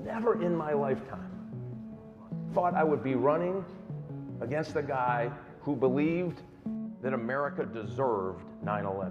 never in my lifetime thought I would be running against a guy who believed that America deserved 9/11.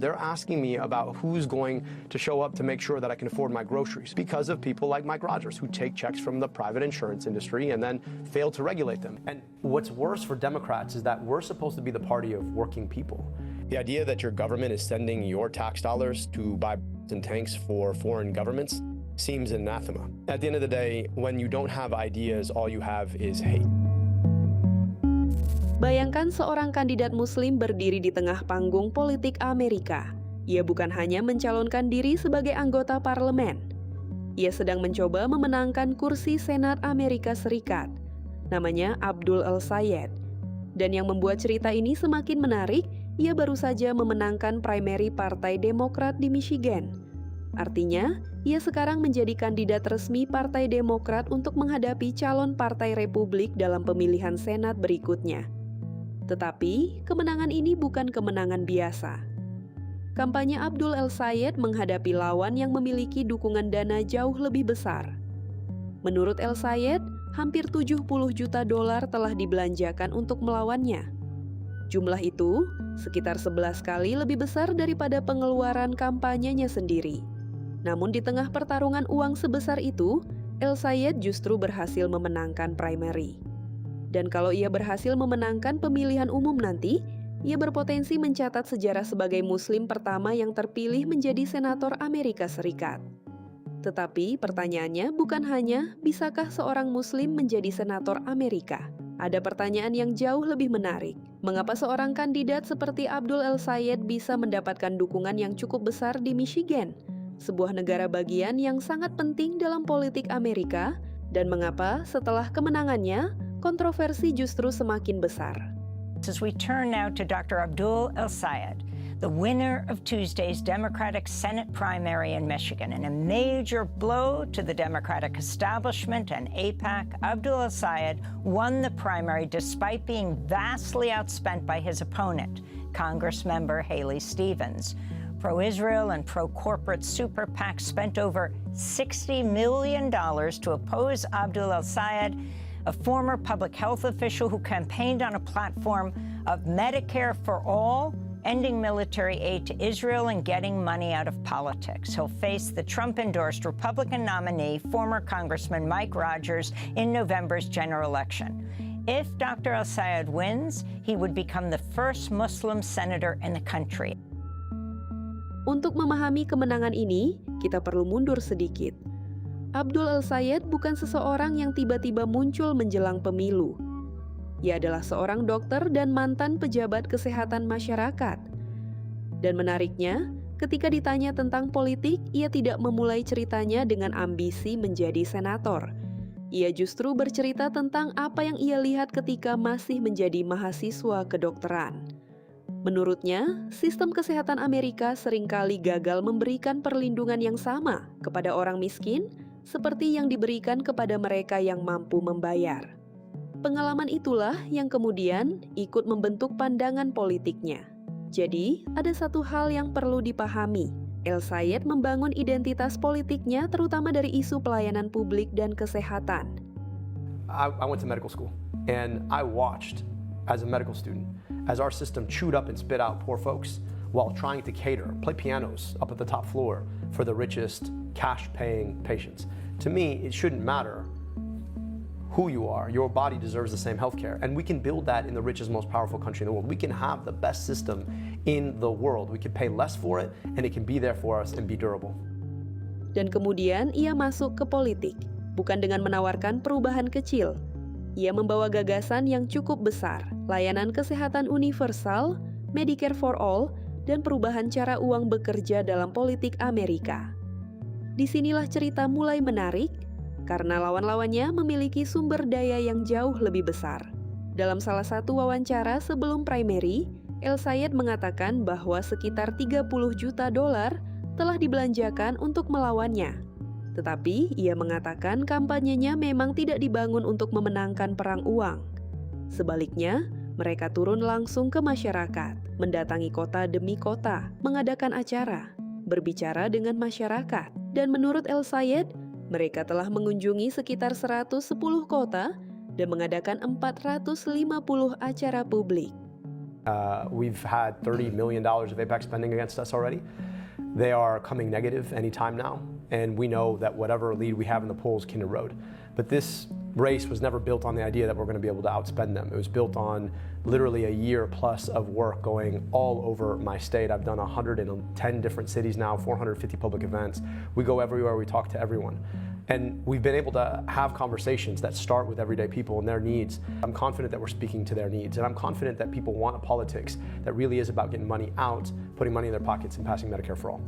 They're asking me about who's going to show up to make sure that I can afford my groceries because of people like Mike Rogers, who take checks from the private insurance industry and then fail to regulate them. And what's worse for Democrats is that we're supposed to be the party of working people. The idea that your government is sending your tax dollars to buy and tanks for foreign governments seems anathema. At the end of the day, when you don't have ideas, all you have is hate. Bayangkan seorang kandidat Muslim berdiri di tengah panggung politik Amerika. Ia bukan hanya mencalonkan diri sebagai anggota parlemen. Ia sedang mencoba memenangkan kursi Senat Amerika Serikat. Namanya Abdul El-Sayed. Dan yang membuat cerita ini semakin menarik, ia baru saja memenangkan primary Partai Demokrat di Michigan. Artinya, ia sekarang menjadi kandidat resmi Partai Demokrat untuk menghadapi calon Partai Republik dalam pemilihan Senat berikutnya. Tetapi, kemenangan ini bukan kemenangan biasa. Kampanye Abdul El-Sayed menghadapi lawan yang memiliki dukungan dana jauh lebih besar. Menurut El-Sayed, hampir 70 juta dolar telah dibelanjakan untuk melawannya. Jumlah itu sekitar 11 kali lebih besar daripada pengeluaran kampanyenya sendiri. Namun di tengah pertarungan uang sebesar itu, El-Sayed justru berhasil memenangkan primary. Dan kalau ia berhasil memenangkan pemilihan umum nanti, ia berpotensi mencatat sejarah sebagai Muslim pertama yang terpilih menjadi senator Amerika Serikat. Tetapi pertanyaannya bukan hanya bisakah seorang Muslim menjadi senator Amerika? Ada pertanyaan yang jauh lebih menarik. Mengapa seorang kandidat seperti Abdul El-Sayed bisa mendapatkan dukungan yang cukup besar di Michigan, sebuah negara bagian yang sangat penting dalam politik Amerika, dan mengapa setelah kemenangannya, kontroversi justru semakin besar? As we turn now to Dr. Abdul El-Sayed, the winner of Tuesday's Democratic Senate primary in Michigan. In a major blow to the Democratic establishment and AIPAC, Abdul El-Sayed won the primary despite being vastly outspent by his opponent, Congressmember Haley Stevens. Pro-Israel and pro-corporate super PAC spent over $60 million to oppose Abdul El-Sayed, a former public health official who campaigned on a platform of Medicare for all, ending military aid to Israel, and getting money out of politics. He'll face the Trump-endorsed Republican nominee, former Congressman Mike Rogers, in November's general election. If Dr. El-Sayed wins, he would become the first Muslim senator in the country. Untuk memahami kemenangan ini, kita perlu mundur sedikit. Abdul El-Sayed bukan seseorang yang tiba-tiba muncul menjelang pemilu. Ia adalah seorang dokter dan mantan pejabat kesehatan masyarakat. Dan menariknya, ketika ditanya tentang politik, ia tidak memulai ceritanya dengan ambisi menjadi senator. Ia justru bercerita tentang apa yang ia lihat ketika masih menjadi mahasiswa kedokteran. Menurutnya, sistem kesehatan Amerika seringkali gagal memberikan perlindungan yang sama kepada orang miskin seperti yang diberikan kepada mereka yang mampu membayar. Pengalaman itulah yang kemudian ikut membentuk pandangan politiknya. Jadi, ada satu hal yang perlu dipahami. El-Sayed membangun identitas politiknya terutama dari isu pelayanan publik dan kesehatan. I went to medical school and I watched as a medical student as our system chewed up and spit out poor folks while trying to play pianos up at the top floor for the richest cash-paying patients. To me, it shouldn't matter who you are. Your body deserves the same health care. And we can build that in the richest, most powerful country in the world. We can have the best system in the world. We can pay less for it, and it can be there for us and be durable. Dan kemudian ia masuk ke politik, bukan dengan menawarkan perubahan kecil. Ia membawa gagasan yang cukup besar, layanan kesehatan universal, Medicare for all, dan perubahan cara uang bekerja dalam politik Amerika. Disinilah cerita mulai menarik, karena lawan-lawannya memiliki sumber daya yang jauh lebih besar. Dalam salah satu wawancara sebelum primary, El-Sayed mengatakan bahwa sekitar 30 juta dolar telah dibelanjakan untuk melawannya. Tetapi ia mengatakan kampanyenya memang tidak dibangun untuk memenangkan perang uang. Sebaliknya, mereka turun langsung ke masyarakat, mendatangi kota demi kota, mengadakan acara, berbicara dengan masyarakat. Dan menurut El-Sayed, Mereka telah mengunjungi sekitar 110 kota dan mengadakan 450 acara publik. We've had $30 million of AIPAC spending against us already. They are coming negative anytime now, and we know that whatever lead we have in the polls can erode. But this race was never built on the idea that we're going to be able to outspend them. It was built on literally a year plus of work going all over my state. I've done 110 different cities now, 450 public events. We go everywhere, we talk to everyone. And we've been able to have conversations that start with everyday people and their needs. I'm confident that we're speaking to their needs, and I'm confident that people want a politics that really is about getting money out, putting money in their pockets, and passing Medicare for all.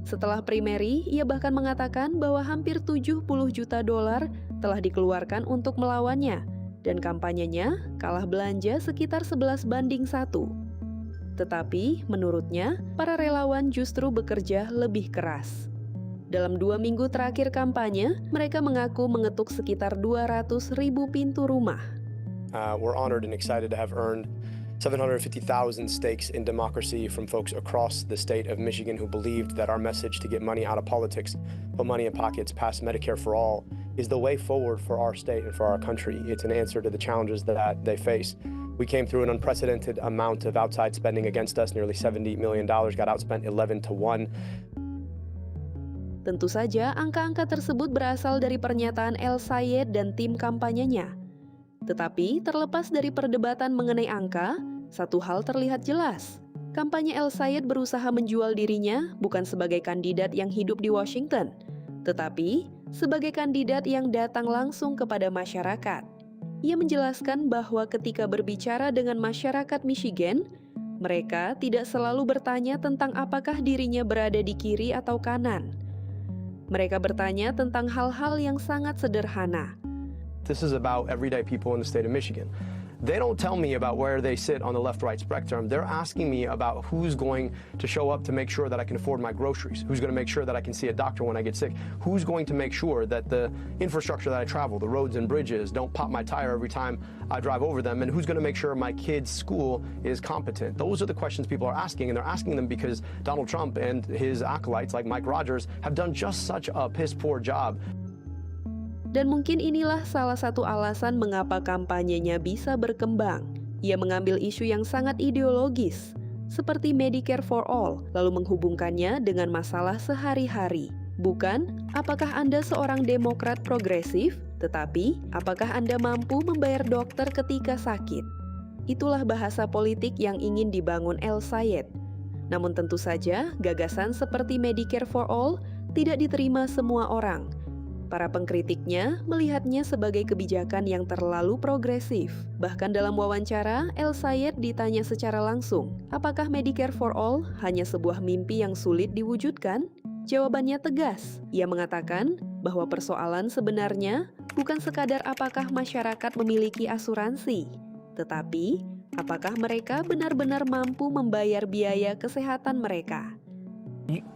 Setelah primeri, ia bahkan mengatakan bahwa hampir 70 juta dolar telah dikeluarkan untuk melawannya, dan kampanyenya kalah belanja sekitar 11:1. Tetapi, menurutnya, para relawan justru bekerja lebih keras. Dalam 2 minggu terakhir kampanye, mereka mengaku mengetuk sekitar 200.000 pintu rumah. We're honored and excited to have earned 750,000 stakes in democracy from folks across the state of Michigan who believed that our message to get money out of politics, put money in pockets, pass Medicare for all, is the way forward for our state and for our country. It's an answer to the challenges that they face. We came through an unprecedented amount of outside spending against us, nearly $70 million, got outspent 11-1. Tentu saja angka-angka tersebut berasal dari pernyataan El-Sayed dan tim kampanyenya. Tetapi terlepas dari perdebatan mengenai angka, satu hal terlihat jelas. Kampanye El-Sayed berusaha menjual dirinya bukan sebagai kandidat yang hidup di Washington, tetapi sebagai kandidat yang datang langsung kepada masyarakat. Ia menjelaskan bahwa ketika berbicara dengan masyarakat Michigan, mereka tidak selalu bertanya tentang apakah dirinya berada di kiri atau kanan. Mereka bertanya tentang hal-hal yang sangat sederhana. This is about everyday people in the state of Michigan. They don't tell me about where they sit on the left-right spectrum. They're asking me about who's going to show up to make sure that I can afford my groceries, who's going to make sure that I can see a doctor when I get sick, who's going to make sure that the infrastructure that I travel, the roads and bridges, don't pop my tire every time I drive over them, and who's going to make sure my kid's school is competent. Those are the questions people are asking, and they're asking them because Donald Trump and his acolytes like Mike Rogers have done just such a piss-poor job. Dan mungkin inilah salah satu alasan mengapa kampanyenya bisa berkembang. Ia mengambil isu yang sangat ideologis, seperti Medicare for All, lalu menghubungkannya dengan masalah sehari-hari. Bukan, apakah Anda seorang Demokrat progresif, tetapi apakah Anda mampu membayar dokter ketika sakit? Itulah bahasa politik yang ingin dibangun El-Sayed. Namun tentu saja, gagasan seperti Medicare for All tidak diterima semua orang. Para pengkritiknya melihatnya sebagai kebijakan yang terlalu progresif. Bahkan dalam wawancara, El-Sayed ditanya secara langsung, apakah Medicare for All hanya sebuah mimpi yang sulit diwujudkan? Jawabannya tegas. Ia mengatakan bahwa persoalan sebenarnya bukan sekadar apakah masyarakat memiliki asuransi, tetapi apakah mereka benar-benar mampu membayar biaya kesehatan mereka.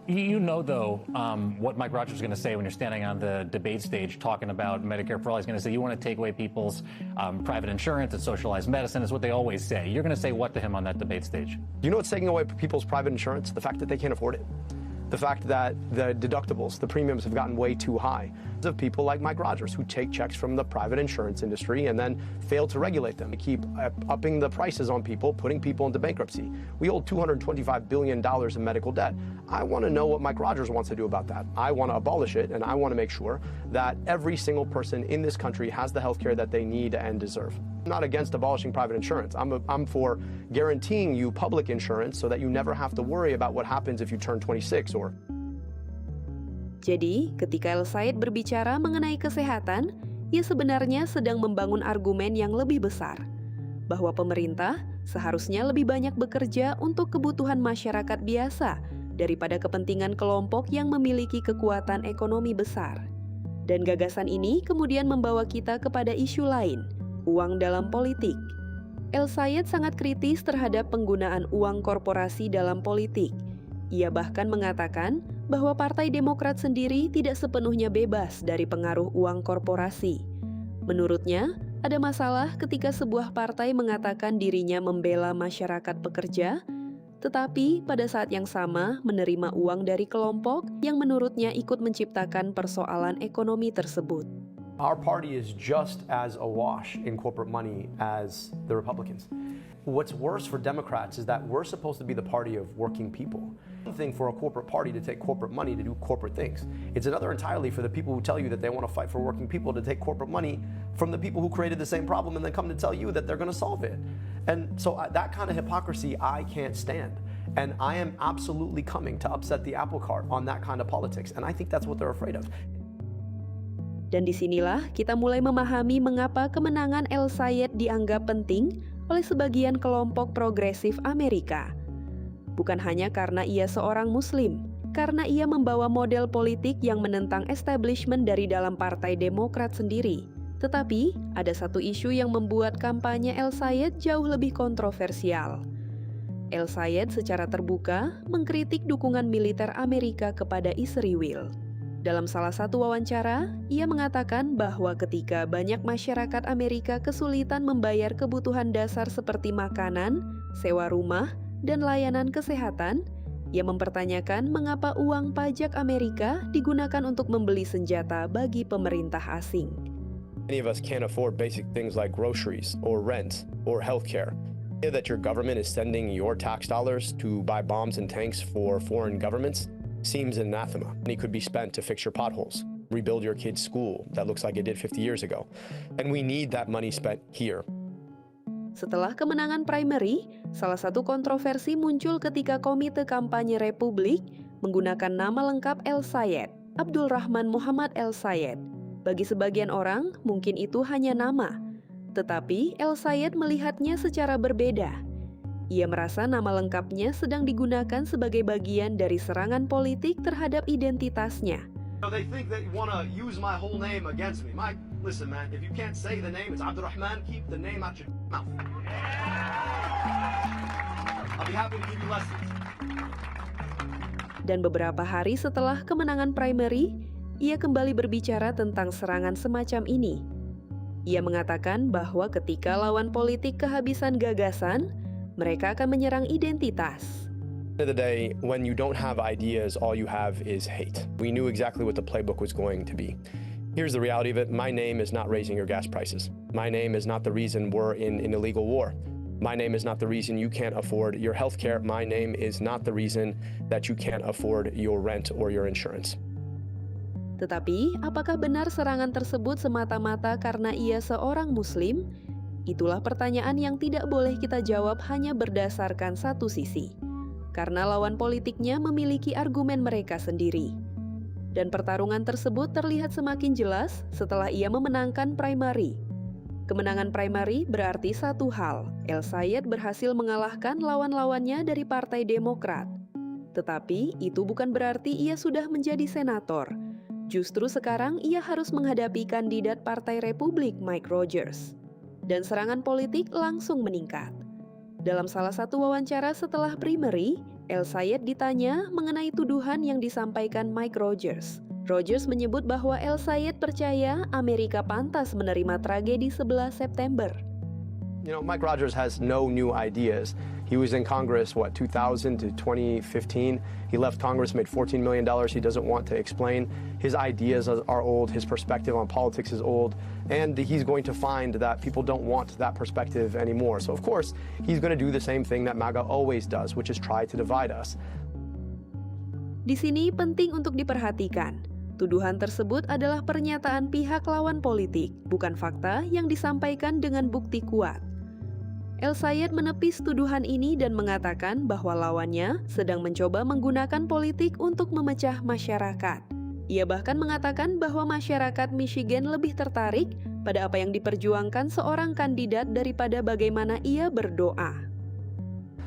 You know, though, what Mike Rogers is going to say when you're standing on the debate stage talking about Medicare for All. He's going to say, you want to take away people's private insurance and socialized medicine is what they always say. You're going to say what to him on that debate stage? You know what's taking away people's private insurance? The fact that they can't afford it. The fact that the deductibles, the premiums have gotten way too high. Of people like Mike Rogers who take checks from the private insurance industry and then fail to regulate them. They keep upping the prices on people, putting people into bankruptcy. We hold $225 billion in medical debt. I want to know what Mike Rogers wants to do about that. I want to abolish it, and I want to make sure that every single person in this country has the health care that they need and deserve. I'm not against abolishing private insurance. I'm for guaranteeing you public insurance so that you never have to worry about what happens if you turn 26 or... Jadi, ketika El-Sayed berbicara mengenai kesehatan, ia sebenarnya sedang membangun argumen yang lebih besar, bahwa pemerintah seharusnya lebih banyak bekerja untuk kebutuhan masyarakat biasa daripada kepentingan kelompok yang memiliki kekuatan ekonomi besar. Dan gagasan ini kemudian membawa kita kepada isu lain, uang dalam politik. El-Sayed sangat kritis terhadap penggunaan uang korporasi dalam politik. Ia bahkan mengatakan bahwa Partai Demokrat sendiri tidak sepenuhnya bebas dari pengaruh uang korporasi. Menurutnya, ada masalah ketika sebuah partai mengatakan dirinya membela masyarakat pekerja, tetapi pada saat yang sama menerima uang dari kelompok yang menurutnya ikut menciptakan persoalan ekonomi tersebut. Our party is just as awash in corporate money as the Republicans. What's worse for Democrats is that we're supposed to be the party of working people. One thing for a corporate party to take corporate money to do corporate things. It's another entirely for the people who tell you that they want to fight for working people to take corporate money from the people who created the same problem and then come to tell you that they're going to solve it. And so that kind of hypocrisy I can't stand. And I am absolutely coming to upset the apple cart on that kind of politics. And I think that's what they're afraid of. Dan disinilah kita mulai memahami mengapa kemenangan El-Sayed dianggap penting oleh sebagian kelompok progresif Amerika. Bukan hanya karena ia seorang Muslim, karena ia membawa model politik yang menentang establishment dari dalam Partai Demokrat sendiri. Tetapi, ada satu isu yang membuat kampanye El-Sayed jauh lebih kontroversial. El-Sayed secara terbuka mengkritik dukungan militer Amerika kepada Israel. Dalam salah satu wawancara, ia mengatakan bahwa ketika banyak masyarakat Amerika kesulitan membayar kebutuhan dasar seperti makanan, sewa rumah, dan layanan kesehatan, ia mempertanyakan mengapa uang pajak Amerika digunakan untuk membeli senjata bagi pemerintah asing. Many of us can't afford basic things like groceries or rent or healthcare. That your government is sending your tax dollars to buy bombs and tanks for foreign governments seems anathema. Money could be spent to fix your potholes, rebuild your kid's school that looks like it did 50 years ago. And we need that money spent here. Setelah kemenangan primary, salah satu kontroversi muncul ketika Komite Kampanye Republik menggunakan nama lengkap El-Sayed, Abdul Rahman Muhammad El-Sayed. Bagi sebagian orang, mungkin itu hanya nama. Tetapi El-Sayed melihatnya secara berbeda. Ia merasa nama lengkapnya sedang digunakan sebagai bagian dari serangan politik terhadap identitasnya. They think they want to use my whole name against me. Mike, listen man, if you can't say the name, it's Abdurrahman, keep the name out your mouth. I'll be happy to give you lessons. Dan beberapa hari setelah kemenangan primary, ia kembali berbicara tentang serangan semacam ini. Ia mengatakan bahwa ketika lawan politik kehabisan gagasan, mereka akan menyerang identitas. At the end of the day, when you don't have ideas, all you have is hate. We knew exactly what the playbook was going to be. Here's the reality of it. My name is not raising your gas prices. My name is not the reason we're in an illegal war. My name is not the reason you can't afford your health care. My name is not the reason that you can't afford your rent or your insurance. Tetapi, apakah benar serangan tersebut semata-mata karena ia seorang Muslim? Itulah pertanyaan yang tidak boleh kita jawab hanya berdasarkan satu sisi. Karena lawan politiknya memiliki argumen mereka sendiri. Dan pertarungan tersebut terlihat semakin jelas setelah ia memenangkan primary. Kemenangan primary berarti satu hal, El-Sayed berhasil mengalahkan lawan-lawannya dari Partai Demokrat. Tetapi itu bukan berarti ia sudah menjadi senator. Justru sekarang ia harus menghadapi kandidat Partai Republik Mike Rogers. Dan serangan politik langsung meningkat. Dalam salah satu wawancara setelah primary, El-Sayed ditanya mengenai tuduhan yang disampaikan Mike Rogers. Rogers menyebut bahwa El-Sayed percaya Amerika pantas menerima tragedi 11 September. You know, Mike Rogers has no new ideas. He was in Congress, 2000 to 2015. He left Congress, made $14 million. He doesn't want to explain. His ideas are old. His perspective on politics is old. And he's going to find that people don't want that perspective anymore. So, of course, he's going to do the same thing that MAGA always does, which is try to divide us. Di sini penting untuk diperhatikan. Tuduhan tersebut adalah pernyataan pihak lawan politik, bukan fakta yang disampaikan dengan bukti kuat. El-Sayed menepis tuduhan ini dan mengatakan bahwa lawannya sedang mencoba menggunakan politik untuk memecah masyarakat. Ia bahkan mengatakan bahwa masyarakat Michigan lebih tertarik pada apa yang diperjuangkan seorang kandidat daripada bagaimana ia berdoa.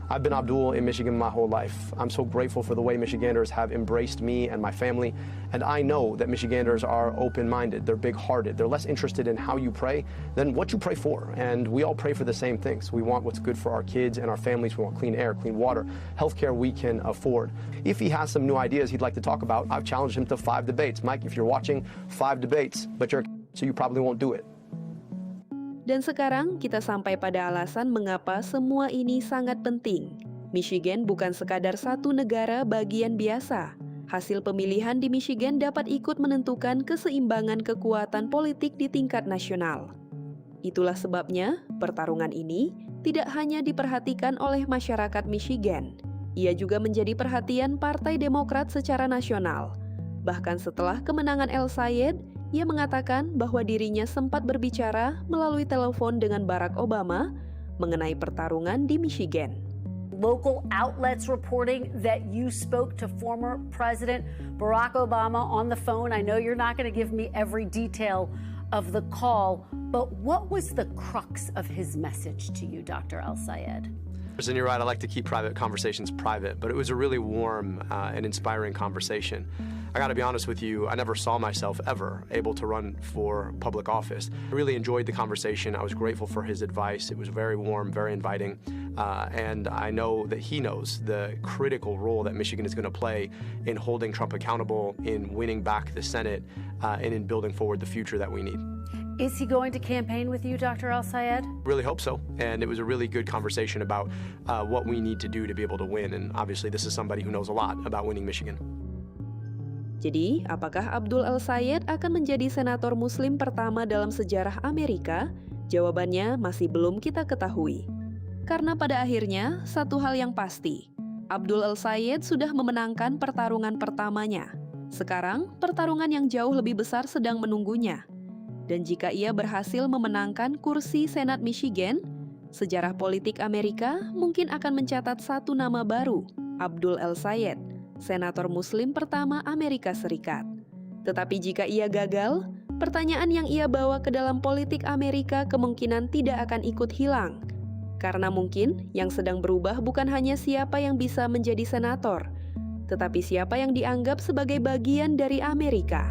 I've been Abdul in Michigan my whole life. I'm so grateful for the way Michiganders have embraced me and my family. And I know that Michiganders are open-minded, they're big-hearted, they're less interested in how you pray than what you pray for. And we all pray for the same things. We want what's good for our kids and our families. We want clean air, clean water, healthcare we can afford. If he has some new ideas he'd like to talk about, I've challenged him to 5 debates. Mike, if you're watching, 5 debates, but you're so you probably won't do it. Dan sekarang kita sampai pada alasan mengapa semua ini sangat penting. Michigan bukan sekadar satu negara bagian biasa. Hasil pemilihan di Michigan dapat ikut menentukan keseimbangan kekuatan politik di tingkat nasional. Itulah sebabnya pertarungan ini tidak hanya diperhatikan oleh masyarakat Michigan. Ia juga menjadi perhatian Partai Demokrat secara nasional. Bahkan setelah kemenangan El-Sayed, ia mengatakan bahwa dirinya sempat berbicara melalui telepon dengan Barack Obama mengenai pertarungan di Michigan. Local outlets reporting that you spoke to former President Barack Obama on the phone. I know you're not going to give me every detail of the call, but what was the crux of his message to you, Dr. El-Sayed? And you're right, I like to keep private conversations private, but it was a really warm and inspiring conversation. I gotta be honest with you, I never saw myself ever able to run for public office. I really enjoyed the conversation. I was grateful for his advice. It was very warm, very inviting, and I know that he knows the critical role that Michigan is gonna play in holding Trump accountable, in winning back the Senate, and in building forward the future that we need. Is he going to campaign with you, Dr. El-Sayed? Really hope so, and it was a really good conversation about what we need to do to be able to win, and obviously this is somebody who knows a lot about winning Michigan. Jadi, apakah Abdul El-Sayed akan menjadi senator Muslim pertama dalam sejarah Amerika? Jawabannya masih belum kita ketahui. Karena pada akhirnya, satu hal yang pasti, Abdul El-Sayed sudah memenangkan pertarungan pertamanya. Sekarang, pertarungan yang jauh lebih besar sedang menunggunya. Dan jika ia berhasil memenangkan kursi Senat Michigan, sejarah politik Amerika mungkin akan mencatat satu nama baru, Abdul El-Sayed, senator Muslim pertama Amerika Serikat. Tetapi jika ia gagal, pertanyaan yang ia bawa ke dalam politik Amerika kemungkinan tidak akan ikut hilang. Karena mungkin yang sedang berubah bukan hanya siapa yang bisa menjadi senator, tetapi siapa yang dianggap sebagai bagian dari Amerika.